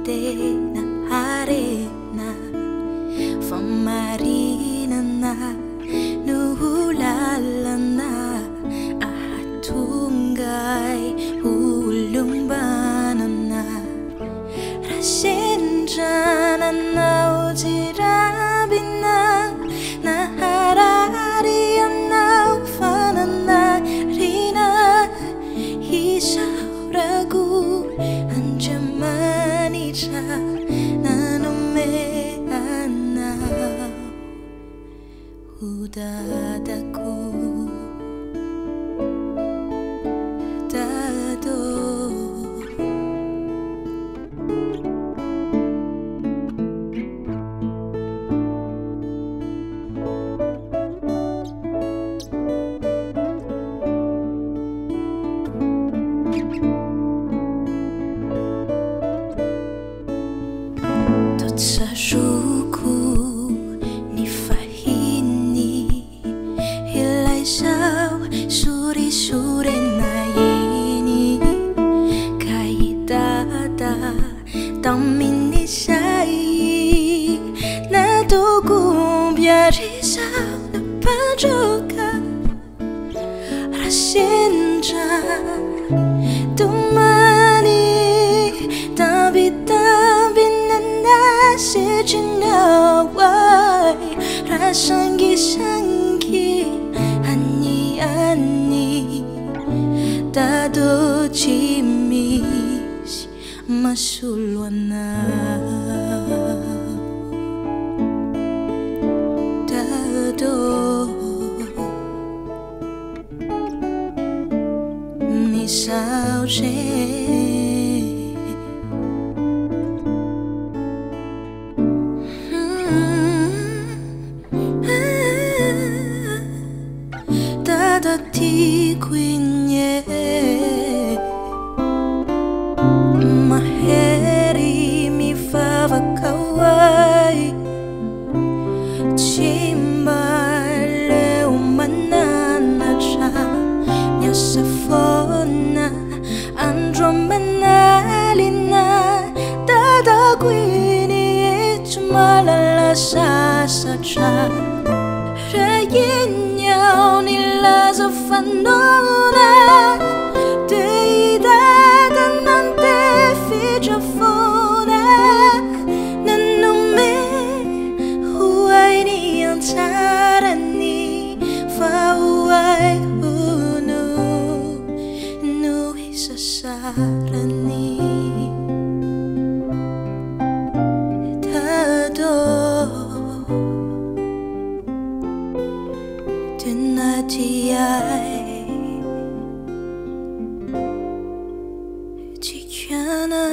na arena Famarina na nuhulala na Ahatungay hulumbanan na Rasenjana na ujirabin na Nahararian na ufanan na rina Isauragu anjamanija nanumeana udadaku dado Sajuku ni fahini hilai sao suri suri na ini kaidada tamini sai na tuku biari sao na pajoka rasenja tumani tabi Sejinawai rasangi-sangi ani-ani Dado cimis masulwana Dado misau Ti quinye maheri mi fava kawai chimbale umanana cha nyasafona andromanalina dada quini chumalala sasa cha Reyinyao nila zafanona Deidada nante fijafona Nanume huwai ni antarani Fawai unu Nui sasarani Tado Tinatiai Tikiana